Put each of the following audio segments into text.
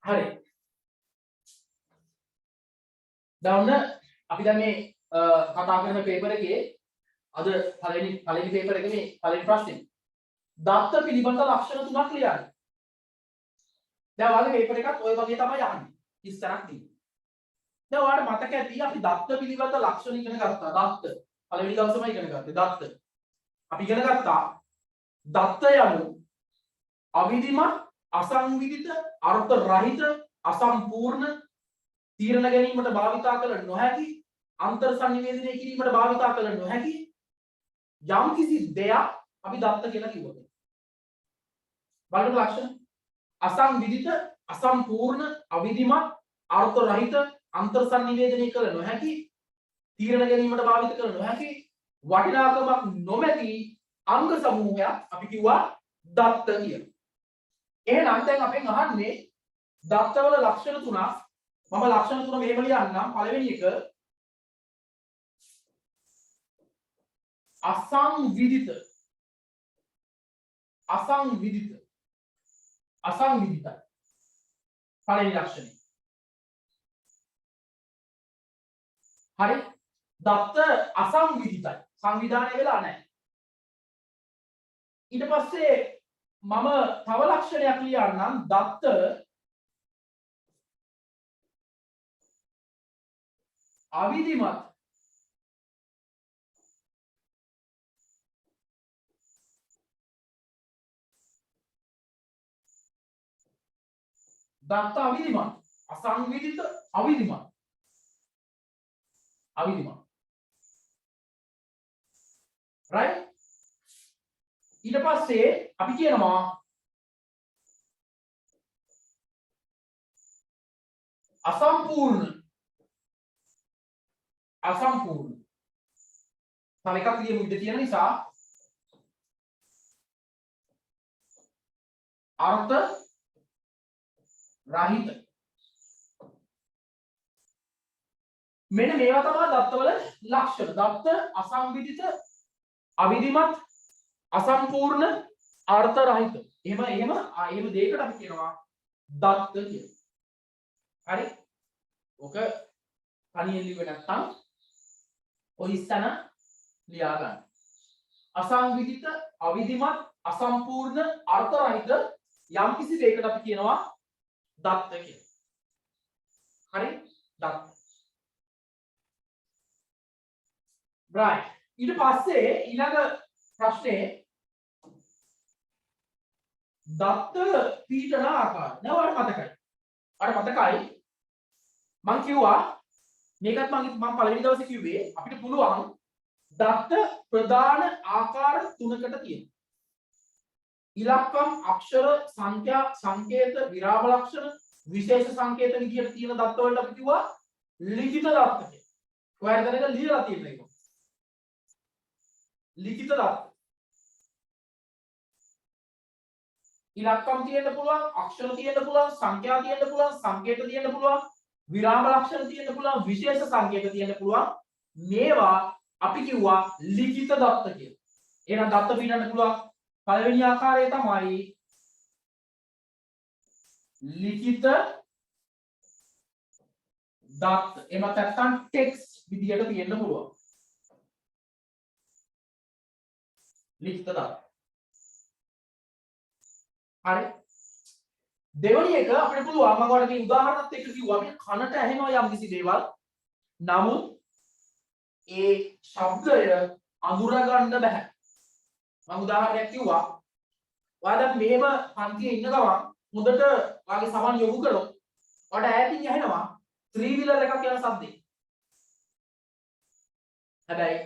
හරි. දැන් අපි දැන් මේ කතා කරන පේපර් එකේ අද පළවෙනි පේපර් එකේ මේ පළවෙනි ප්‍රශ්නේ. දත්ත පිළිබඳ ලක්ෂණ තුනක් ලියන්න. දැන් ඔයාලගේ පේපර් එකත් ඔය වගේ තමයි යන්නේ. 30ක් තියෙනවා. දැන් ඔයාලට මතක ඇති අපි දත්ත පිළිබඳ ලක්ෂණ ඉගෙන ගත්තා. දත්ත. පළවෙනි දවසේම ඉගෙන ගත්තේ දත්ත. අපි ඉගෙන ගත්තා දත්ත යනු අවිධිමත්, අසංවිධිත, අර්ථ රහිත, අසම්පූර්ණ, තීරණ ගැනීමට භාවිතා කළ නොහැකි, අන්තර් සංනිවේදනය කිරීමට භාවිතා කළ නොහැකි යම් කිසි දෙයක් අපි දත්ත කියලා කිව්වද? බලන්න ලක්ෂණ. අසංවිධිත, අසම්පූර්ණ, අවිධිමත්, අර්ථ රහිත, අන්තර් සංනිවේදනය කළ නොහැකි, තීරණ ගැනීමට භාවිත කළ නොහැකි, වටිනාකමක් නොමැති අංග සමූහයක් අපි කිව්වා දත්ත කියලා. එහෙනම් දැන් අපෙන් අහන්නේ දත්තවල ලක්ෂණ තුනක්. මම ලක්ෂණ තුන මෙහෙම ලියන්නම්. පළවෙනි එක අසංවිධිත. අසංවිධිතයි. පළවෙනි ලක්ෂණය. හරි. දත්ත අසංවිධිතයි. සංවිධානය වෙලා නැහැ. ඊට පස්සේ මම තව ලක්ෂණයක් ලියන්නම්. දත්ත අවිධිමත්. දත්ත අවිධිමත්. අසංවිධිත, අවිධිමත්. right? ඊට පස්සේ අපි කියනවා අසම්පූර්ණ. තව එකක් ලියමු ඉඳ තියෙන නිසා. අර්ථ රහිත. මෙන්න මේවා තමයි දත්තවල ලක්ෂණ. දත්ත අසංවිධිත, අවිධිමත්, අසම්පූර්ණ, අර්ථ රහිත. එහෙම දෙයකට අපි කියනවා දත්ත කියලා. හරි? ඔක තනියෙන් ලියුවේ නැත්නම් ඔය ඉස්සන ලියා ගන්න. අසංවිධිත, අවිධිමත්, අසම්පූර්ණ, අර්ථ රහිත යම් කිසි දෙයකට අපි කියනවා දත්ත කියලා. හරි? දත්ත. right. ඊට පස්සේ ඊළඟ ප්‍රශ්නේ දත්ත පීඩන ආකාර. දැන් ඔයාලට මතකයි. මම කිව්වා මේකත් මම පළවෙනි දවසේ කිව්වේ අපිට පුළුවන් දත්ත ප්‍රධාන ආකාර තුනකට තියෙනවා. ඉලක්කම්, අක්ෂර, සංඛ්‍යා, සංකේත, විරාම ලක්ෂණ, විශේෂ සංකේත විදියට තියෙන දත්ත වලට අපි කිව්වා ලිඛිත දත්ත කියලා. ඔයාලට දැනග ලියලා තියෙන එක. ලිඛිත දත්ත. ඉලක්කම් තියෙන්න පුළුවන්, අක්ෂර තියෙන්න පුළුවන්, සංඛ්‍යා තියෙන්න පුළුවන්, සංකේත තියෙන්න පුළුවන්, විරාම ලක්ෂණ තියෙන්න පුළුවන්, විශේෂ සංකේත තියෙන්න පුළුවන්. මේවා අපි කිව්වා ලිඛිත දත්ත කියලා. එහෙනම් දත්ත පිටන්න පුළුවන් පළවෙනි ආකාරය තමයි ලිඛිත දත්ත. එහෙම නැත්නම් ටෙක්ස්ට් විදියට තියෙන්න පුළුවන්. ලිඛිත දත්ත. හරි. දෙවෙනි එක අපිට පුළුවන් මම ඔයාලට මේ උදාහරණත් එක්ක කිව්වා අපි කනට ඇහෙනවා යම් කිසි දේවල්. නමුත් ඒ ශබ්දය අඳුර ගන්න බෑ. මම උදාහරණයක් කිව්වා. ඔයාලා මේව පන්තියේ ඉන්න ගමන් හොඳට ඔයාගේ සමන් යොමු කළොත් ඔයාලට ඈතින් ඇහෙනවා 3 wheeler එකක් යන ශබ්දේ. හැබැයි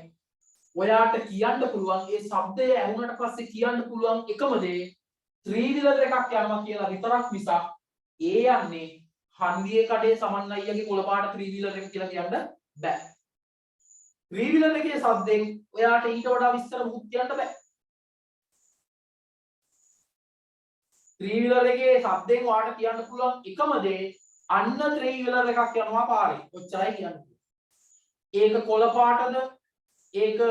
ඔයාට කියන්න පුළුවන් ඒ ශබ්දය ඇහුනට පස්සේ කියන්න පුළුවන් එකම දේ 3 wheeler එකක් යනවා කියලා විතරක් මිසක් ඒ යන්නේ හන්දියේ කඩේ සමන් අයියාගේ කොළපාට 3 wheeler එක කියලා කියන්න බෑ. 3 wheeler එකේ ශබ්දෙන් ඔයාට ඊට වඩා විස්තර මුකුත් කියන්න බෑ. 3 wheeler එකේ ශබ්දෙන් ඔයාට කියන්න පුළුවන් එකම දේ අන්න 3 wheeler එකක් යනවා පාරේ. ඔච්චරයි කියන්න පුළුවන්. ඒක කොළපාටද? ඒක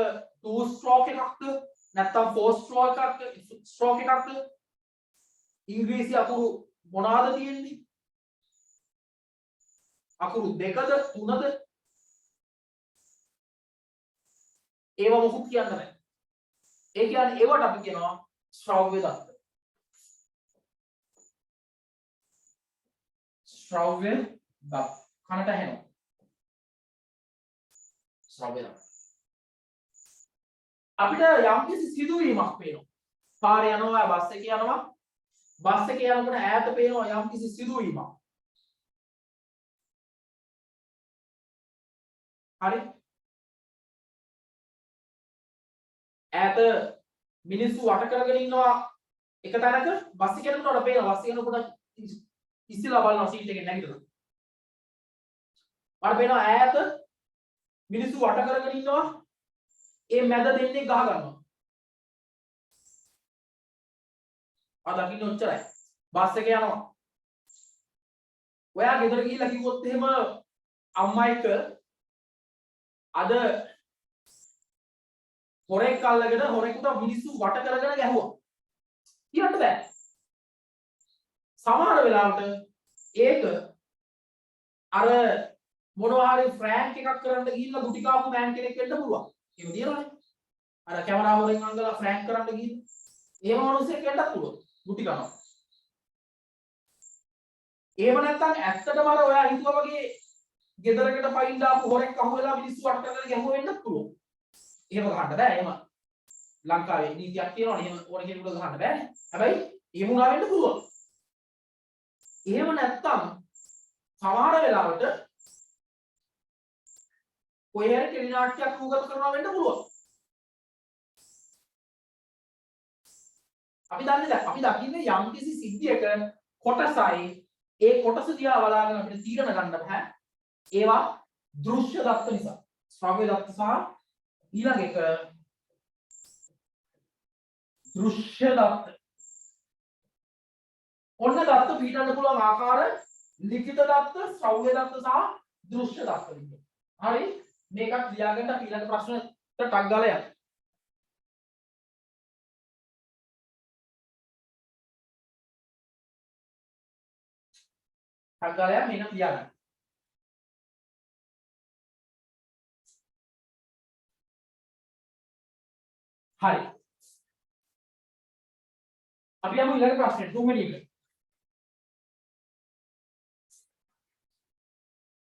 2 stroke එකක්ද? නැත්නම් 4 stroke එකක්ද? ඉංග්‍රීසි අකුරු මොනවාද තියෙන්නේ? අකුරු දෙකද තුනද ඒව මොකුත් කියන්න බෑ. ඒ කියන්නේ ඒවට අපි කියනවා ශ්‍රව්‍ය දත්ත. ශ්‍රව්‍ය දත්ත. කනට ඇහෙනවා. ශ්‍රව්‍ය දත්ත. අපිට යම්කිසි සිදුවීමක් පේනවා. පාරේ යනවා බස් එකේ යනවා. බස් එකේ යනකොට ඈත පේනවා යම්කිසි සිදුවීමක්. හරි? ඈත මිනිස්සු වට කරගෙන ඉන්නවා එක තැනක බස් එක යනකොට පේනවා බස් එක යනකොට ඉස්සෙල්ලා බලනවා සීට් එකෙන් නැගිටලා. මට පේනවා ඈත මිනිස්සු වට කරගෙන ඉන්නවා ඒ මැද දෙන්නේ ගහ ගන්නවා. දකින්න ඔච්චරයි. බස් එක යනවා. ඔයා ගෙදර ගිහිල්ලා කිව්වොත් එහෙම අම්මා එක්ක අද හොරෙක් අල්ලගෙන හොරෙකුට මිනිස්සු වට කරගෙන ගැහුවා. කියන්න බෑ. සමහර වෙලාවට ඒක අර මොනවා හරි ෆ්‍රෑන්ක් එකක් කරන්න ගිහිල්ලා ගුටි කාපු මෑන් කෙනෙක් වෙන්න පුළුවන්. ඒක දිනවනේ. අර කැමරාව වලින් අංගලා ෆ්‍රෑන්ක් කරන්න ගිහින් එහෙම මිනිස්සෙක් වෙන්නත් පුළුවන්. ගුටි කනවා. එහෙම නැත්නම් ඇත්තටම අර ඔයා හිතුවා වගේ ගෙදරකට පයින් දාපු හොරෙක් අහුවෙලා මිනිස්සු වට කරගෙන ගැහුව වෙන්නත් පුළුවන්. එහෙම ගහන්න බෑ. එහෙම ලංකාවේ නීතියක් තියෙනවනේ. එහෙම ඕන කෙනෙකුට ගහන්න බෑනේ. හැබැයි එහෙම උනා වෙන්න පුළුවන්. එහෙම නැත්නම් සමහර වෙලාවට කොහේ හරි ටෙලි නාට්‍යයක් රූගත කරනවා වෙන්න පුළුවන්. අපි දකින්නේ යම්කිසි සිද්ධියක කොටසයි ඒ කොටස දිහා බලාගෙන අපිට තීරණ ගන්න බෑ. ඒවා දෘශ්‍ය දත්ත නිසා. ශ්‍රව්‍ය දත්ත සහ ඊළඟ එක දෘශ්‍ය දත්ත. ඔන්න දත්ත පිටන්න පුළුවන් ආකාර ලිඛිත දත්ත, ශ්‍රව්‍ය දත්ත සහ දෘශ්‍ය දත්ත විදිහට. හරි? මේකත් ලියාගන්න අපි ඊළඟ ප්‍රශ්නෙට ටක් ගාලා යන්න. ටක් ගාලා යන්න මේක ලියාගන්න. හරි. අපි යමු ඊළඟ ප්‍රශ්නෙට තුන්වෙනි එක.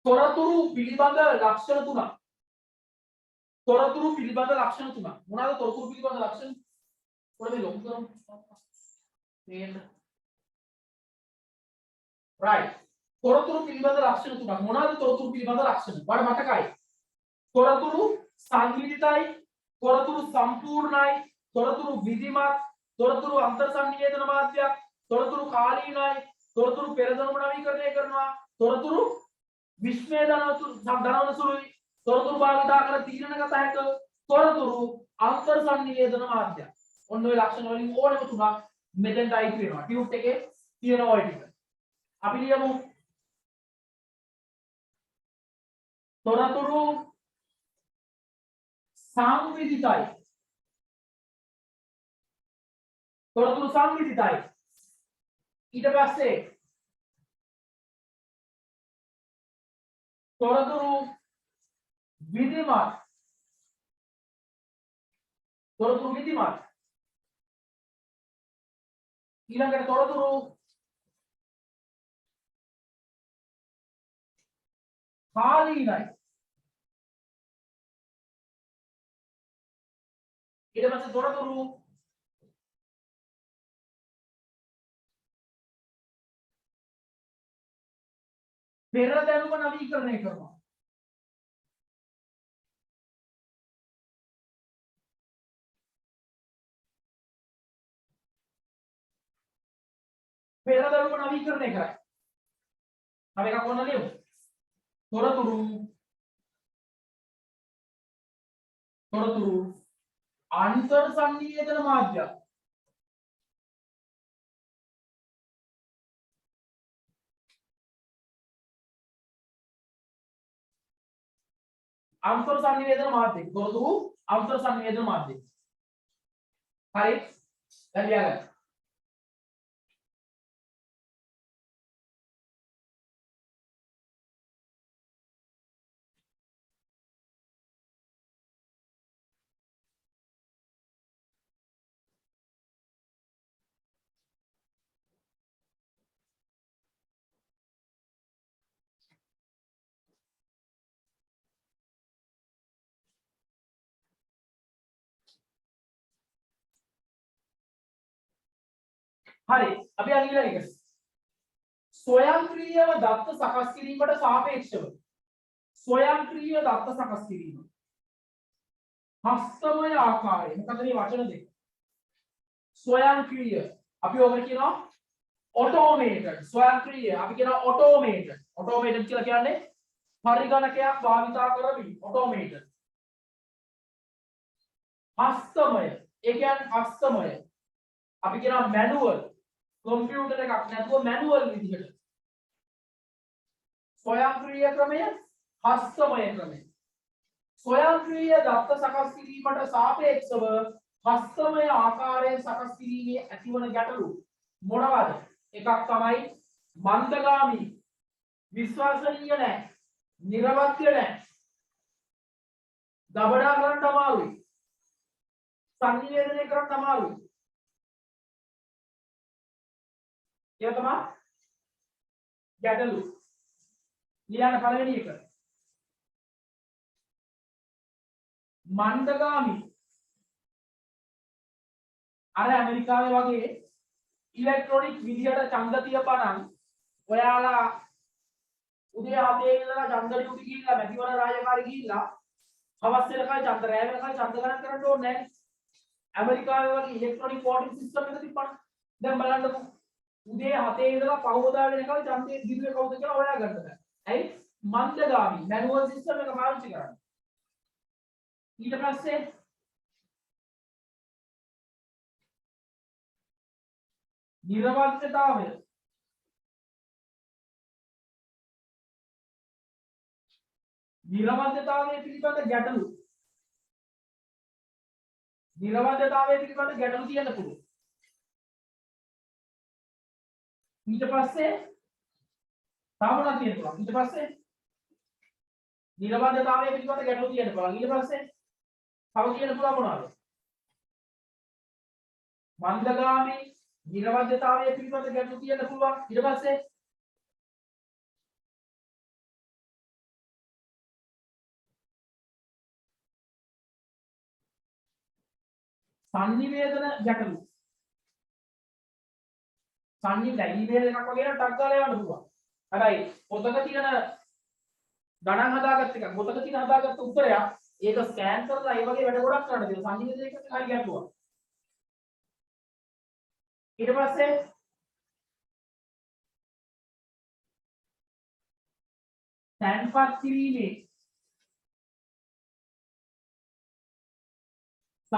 තොරතුරු පිළිබඳ ලක්ෂණ තුනක්. තොරතුරු පිළිබඳ ලක්ෂණ තුනක්. මොනවාද තොරතුරු පිළිබඳ ලක්ෂණ? පොඩ්ඩක් මේ ලොකු කරමු. මේන්න. right. තොරතුරු පිළිබඳ ලක්ෂණ තුනක්. මොනවාද තොරතුරු පිළිබඳ ලක්ෂණ? වඩ මතකයි. තොරතුරු සංවිධිතයි, තොරතුරු සම්පූර්ණයි, තොරතුරු විධිමත්, තොරතුරු අන්තර් සංනිවේදන මාධ්‍යයක්, තොරතුරු කාලීනයි, තොරතුරු පෙරදැනුම නවීකරණය කරනවා, තොරතුරු ධනවන සුළුයි, තොරතුරු භාවිතා කර තීරණගත හැක, තොරතුරු අන්තර් සංනිවේදන මාධ්‍යයක්. ඔන්න ඔය ලක්ෂණ වලින් ඕනෙම තුනක් මෙතෙන්ට අයිති වෙනවා. ටියුට් එකේ තියෙනවා ඔය ටික. අපි ලියමු තොරතුරු සංවිධිතයි. තොරතුරු සංවිධිතයි. ඊට පස්සේ තොරතුරු විධිමත්. තොරතුරු විධිමත්. ඊළඟට තොරතුරු කාලීනයි. ඊට පස්සේ තොරතුරු පෙරදැනුම නවීකරණය කරනවා. පෙරදැනුම නවීකරණය කරයි. තව එකක් ඕන ලියමු. තොරතුරු අන්තර් සංනිවේදන මාධ්‍යයක්. අන්තර් සංනිවේදන මාධ්‍යය. තොරතුරු අන්තර් සංනිවේදන මාධ්‍යය. හරි? දැන් ලියගන්න. හරි අපි අනිත් එක ස්වයංක්‍රීයව දත්ත සකස් කිරීමට සාපේක්ෂව ස්වයංක්‍රීය දත්ත සකස් කිරීම හස්තමය ආකාරය මොකද මේ වචන දෙක ස්වයංක්‍රීය අපි ඔකට කියනවා ඔටෝමේටඩ් ස්වයංක්‍රීය අපි කියනවා ඔටෝමේටඩ් කියලා කියන්නේ පරිගණකයක් භාවිතා කරමින් ඔටෝමේටඩ් හස්තමය ඒ කියන්නේ හස්තමය අපි කියනවා මැනුවල් කම්පියුටර් එකක් නැතුව මැනුවල් විදිහට ස්වයංක්‍රීය ක්‍රමය හස්තමය ක්‍රමය ස්වයංක්‍රීය දත්ත සකස් කිරීමට සාපේක්ෂව හස්තමය ආකාරයෙන් සකස් කිරීමේ ඇතිවන ගැටලු මොනවාද එකක් තමයි මන්දගාමී විශ්වාසනීය නැහැ නිර්වත්‍ය නැහැ ගබඩා කරන්න අමාරුයි සංනිවේදනය කරන්න අමාරුයි ඒක තමයි ගැටලු ඊළඟ පළවෙනි එක මන්දගාමී අර ඇමරිකාවේ වගේ ඉලෙක්ට්‍රොනික විදියට ඡන්ද තියපනම් ඔයාලා උදේ 7 ඉඳලා ඡන්ද ඩියුටි ගිහිල්ලා මැතිවරණ රාජකාරී ගිහිල්ලා හවස් වෙනකල් ඡන්ද රැ වෙනකල් ඡන්ද ගණන් කරන්න ඕනේ නැහැ ඇමරිකාවේ වගේ ඉලෙක්ට්‍රොනික වෝටිං සිස්ටම් එක තිබ්බනම් දැන් බලන්නකෝ උදේ 7 ඉඳලා පහවදා වෙනකල් ඡන්දේ දිනුවේ කවුද කියලා හොයා ගන්න බෑ ඇයි මන්දගාමී මැනුවල් සිස්ටම් එක පාවිච්චි කරන්නේ ඊට පස්සේ නිර්වද්‍යතාවය පිළිබඳ ගැටලු තියෙන්න පුළුවන් ඊට පස්සේ සාමනා තියෙන්න පුළුවන් ඊට පස්සේ නිර්වද්‍යතාවය පිළිබඳ ගැටලු තියෙන්න පුළුවන් ඊට පස්සේ තව කියන්න පුළුවන් මොනවද මන්දගාමී නිර්වද්‍යතාවය පිළිබඳ ගැටලු තියෙන්න පුළුවන් ඊට පස්සේ සංනිවේදන ගැටලු ඊමේල් එකක් වගේ නම් ටග් ගාලා යවන්න පුළුවන් හැබැයි පොතක තියෙන ගණන් හදාගත්ත එකක් පොතක තියෙන හදාගත්ත උත්තරයක් ඒක ස්කෑන් කරලා ඒ වගේ වැඩ ගොඩක් කරන්න තියෙනවා සංනිවේදනය එකට හරි ගැටලුවක් ඊට පස්සේ තැන්පත් කිරීමේ සහ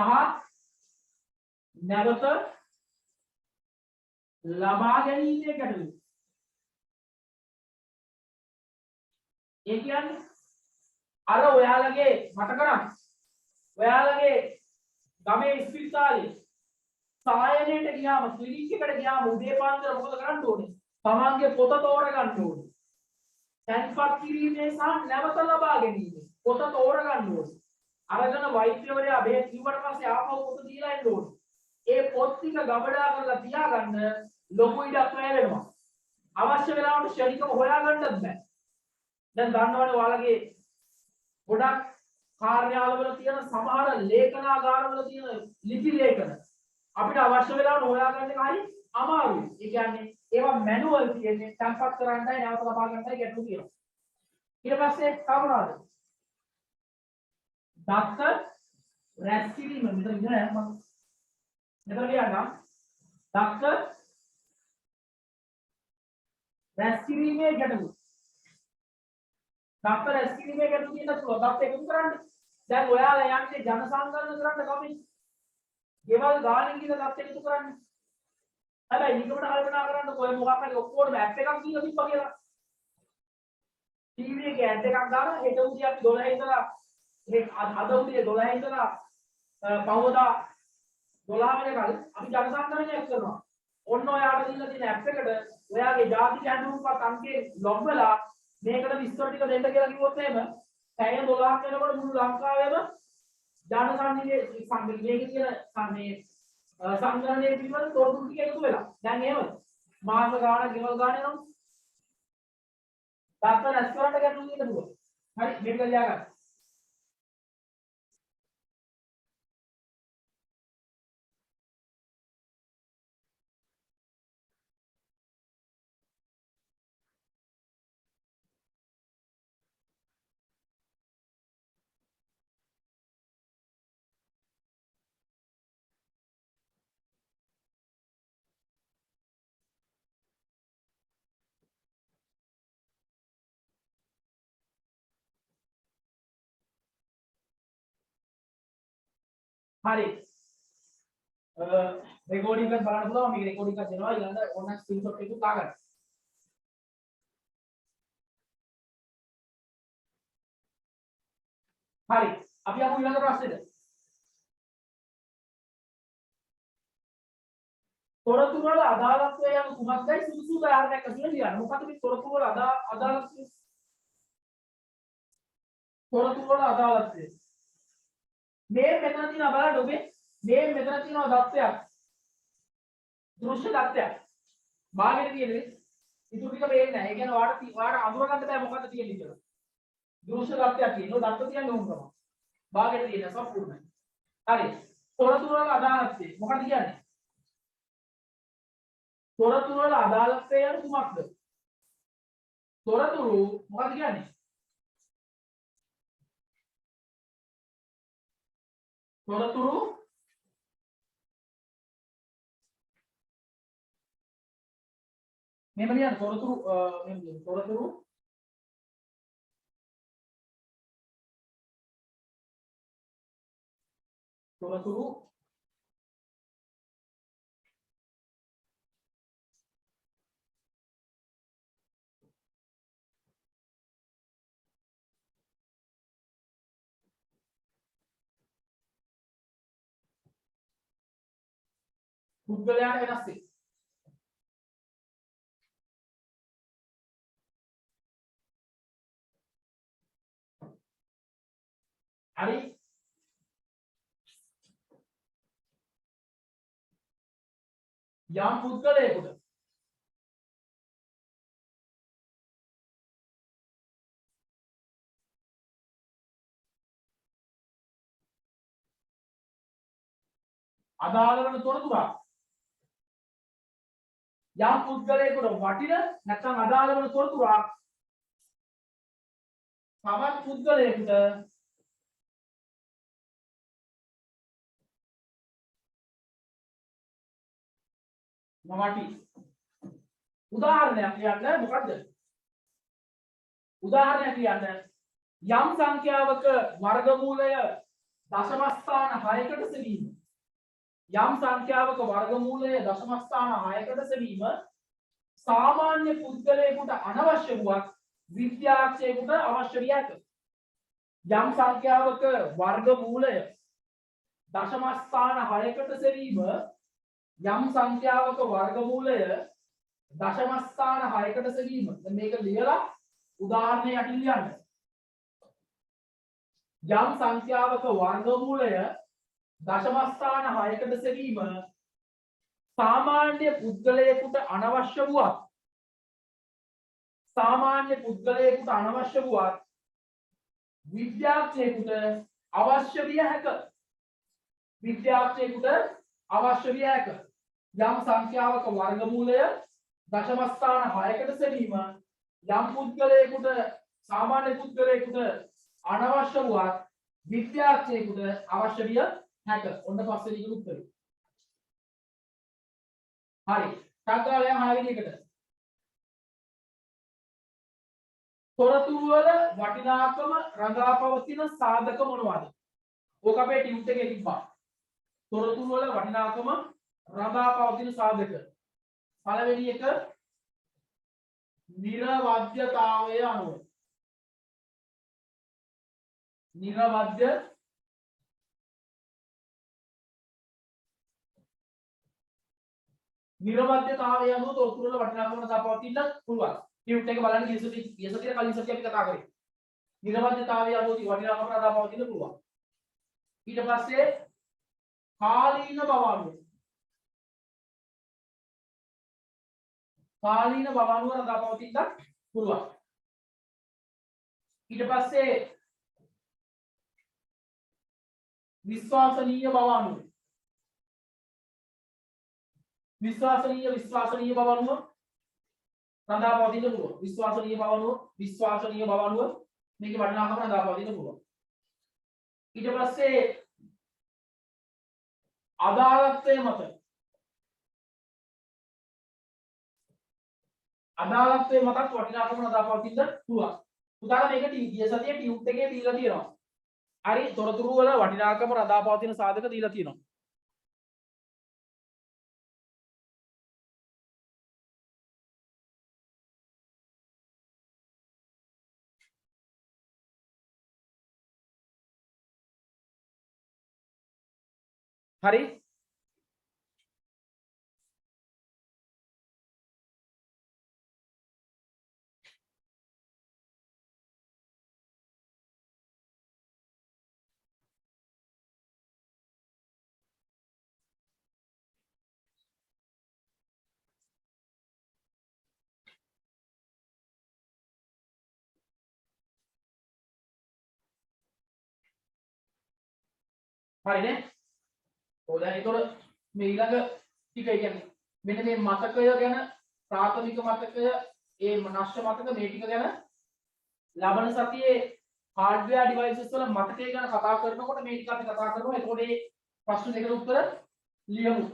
නැවත ලබා ගැනීමේ ගැටලු ඒ කියන්නේ අර ඔයාලගේ මතක නම් ඔයාලගේ ගමේ ඉස්පිරිතාලේ සායනයට ගියාම ක්ලිනික් එකට ගියාම උදේ පාන්දර මොකද කරන්න ඕනේ? තමන්ගේ පොත තෝරගන්න ඕනේ. තැන්පත් කිරීමේ සහ නැවත ලබා ගැනීම පොත තෝරගන්න ඕනේ. අරගෙන වෛද්‍යවරයා බෙහෙත් කිව්වට පස්සේ ආපහු පොත දීලා එන්න ඕනේ. ඒ පොත් ටික ගබඩා කරලා තියාගන්න ලොකු ඉඩක් වැය වෙනවා. අවශ්‍ය වෙලාවට ශනිකව හොයාගන්නත් බෑ. දැන් දන්නවනේ ඔයාලගේ ගොඩක් කාර්යාලවල තියෙන සමහර ලේඛනාගාරවල තියෙන ලිපි ලේඛන අපිට අවශ්‍ය වෙලාවට හොයාගන්න එක හරි අමාරුයි. ඒ කියන්නේ ඒවා මැනුවල් කියන්නේ තැන්පත් කරන්නයි නැවත ලබා ගන්නයි ගැටලු තියෙනවා. ඊට පස්සේ තව මොනවද? දත්ත රැස් කිරීම මෙතන ඉන්නේ මම මෙතන ලියන්නම්. දත්ත රැස් කිරීමේ ගැටලු. දත්ත රැස් කිරීමේ ගැටලු තියෙන පුළුවන්. දත්ත එකතු කරන්න. දැන් ඔයාලා යන්නේ ජනසංගණන කරන්න කමින්. ගෙවල් ගානින් කියලා දත්ත එකතු කරන්න. හැබැයි නිකමට කල්පනා කරන්න කොයි මොකක් හරි ඔක්කොම ඇප් එකක් දීලා තිබ්බා කියලා. ටීවී එකේ ඇඩ් එකක් දාලා හෙට උදේ අපි 12 ඉඳලා අද උදේ 12 ඉඳලා පහවදා 12 වෙනකල් අපි ජනසංගණනයක් කරනවා. ඔන්න ඔයාලට දීලා තියෙන ඇප් එකට ඔයාගේ ජාතික ඇඳුම්පත් අංකේ ලොග් වෙලා මේකට විස්තර ටික දෙන්න කියලා කිව්වොත් එහෙම පැය 12ක් වෙනකොට මුළු ලංකාවේම ජනසංගණනයේ මේකේ තියෙන සංගණනයේ පිළිබඳ තොරතුරු ටික එකතු වෙලා. දැන් එහෙමද? මාස ගාණක් ගෙවල් ගානේ නම් දත්ත රැස් කරන්න ගැටලු තියෙන්න පුළුවන්. හරි මේක ලියා ගන්න. හරි රෙකෝඩින් එකක් බලන්න පුළුවන් මේක රෙකෝඩින් එකක් දෙනවා ඊළඟට ඕන ස්ක්‍රීන්ෂොට් එකක් දාගන්න හරි අපි යමු ඊළඟ ප්‍රශ්නෙට තොරතුරු වල අදාළත්වය යන කුමක්දයි සුදුසු උදාහරණයක් අසුන ලියන්න මොකද මේ තොරතුරු වල අදාළත්වය තොරතුරු වල අදාළත්වය මේ මෙතන තියෙනවා බලන්න ඔබේ මේ මෙතන තියෙනවා දත්තයක් දෘශ්‍ය දත්තයක් භාගෙට තියෙන්නේ ඉතුරු ටික පේන්නේ නැහැ ඒ කියන්නේ ඔයාලට අඳුර ගන්න බෑ මොකද්ද තියෙන්නේ කියලා දෘශ්‍ය දත්තයක් තියෙනවා දත්ත තියන්නේ ඕන තමයි භාගෙට තියෙන සම්පූර්ණයි හරි තොරතුරු වල අදාළත්වය මොකක්ද කියන්නේ තොරතුරු වල අදාළත්වය යන කුමක්ද තොරතුරු මොකක්ද කියන්නේ තොරතුරු මෙහෙම ලියන්න තොරතුරු මෙහෙම ලියන්න තොරතුරු පුද්ගලයාට වෙනස් වේ හරි යම් පුද්ගලයෙකුට අදාළ වන තොරතුරක් යම් පුද්ගලයෙකුට වටින නැත්නම් අදාළ වන තොරතුරක් තවත් පුද්ගලයෙකුට නොවටි උදාහරණයක් කියන්න මොකද්ද උදාහරණයක් කියන්න යම් සංඛ්‍යාවක වර්ගමූලය දශම ස්ථාන 6කට සෙවීම යම් සංඛ්‍යාවක වර්ගමූලය දශම ස්ථාන 6කට සෙවීම සාමාන්‍ය පුද්ගලයෙකුට අනවශ්‍ය වුවත් විද්‍යාඥයෙකුට අවශ්‍ය විය හැක යම් සංඛ්‍යාවක වර්ගමූලය දශම ස්ථාන 6කට සෙවීම යම් සංඛ්‍යාවක වර්ගමූලය දශම ස්ථාන 6කට සෙවීම දැන් මේක ලියලා උදාහරණයක් යටින් ලියන්න යම් සංඛ්‍යාවක වර්ගමූලය දශම ස්ථාන 6කට සෙවීම සාමාන්‍ය පුද්ගලයෙකුට අනවශ්‍ය වුවත් විද්‍යාඥයෙකුට අවශ්‍ය විය හැක යම් සංඛ්‍යාවක වර්ගමූලය දශම ස්ථාන 6කට සෙවීම යම් පුද්ගලයෙකුට සාමාන්‍ය පුද්ගලයෙකුට අනවශ්‍ය වුවත් විද්‍යාඥයෙකුට අවශ්‍ය විය හැක. ඔන්න පස්සේ ලියන උත්තරේ. හරි. සංඛ්‍යාවයන් 6 විදිහකට. තොරතුරු වල වටිනාකම රඳාපවතින සාධක මොනවාද? ඕක අපේ ටියුට් එකේ තිබ්බා. තොරතුරු වල වටිනාකම රඳාපවතින සාධක. පළවෙනි එක නිර්වද්‍යතාවය අනුව. නිර්වද්‍යතාවය අනුව තොරතුරු වල වටිනාකම රඳාපවතින්න පුළුවන්. ටියුට් එක බලන්න ගිය සතියේ කලින් සතියේ අපි කතා කරේ. නිර්වද්‍යතාවය අනුව වටිනාකම රඳාපවතින්න පුළුවන්. ඊට පස්සේ කාලීන බව අනුව රඳාපවතින්න පුළුවන්. ඊට පස්සේ විශ්වාසනීය බව අනුව රඳාපවතින්න පුළුවන්. විශ්වාසනීය බව අනුව මේකේ වටිනාකම රඳාපවතින්න පුළුවන්. ඊට පස්සේ අදාළත්වය මත වටිනාකම රඳාපවතින්න පුළුවන්. උදාහරණ මේක ගිය සතියේ ටියුට් එකේ දීලා තියෙනවා. හරි තොරතුරු වල වටිනාකම රඳාපවතින සාධක දීලා තියෙනවා. හරි හරිනේ. ඔය දැන් ඒතකොට මේ ඊළඟ ටික කියන්නේ මෙන්න මේ මතකය ගැන ප්‍රාථමික මතකය ඒ නශ්‍ය මතක මේ ටික ගැන ලබන සතියේ hardware devices වල මතකය ගැන කතා කරනකොට මේ ටික අපි කතා කරනවා. එතකොට මේ ප්‍රශ්න දෙකට උත්තර ලියමු.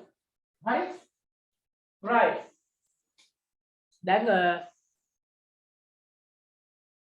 හරි right දැන්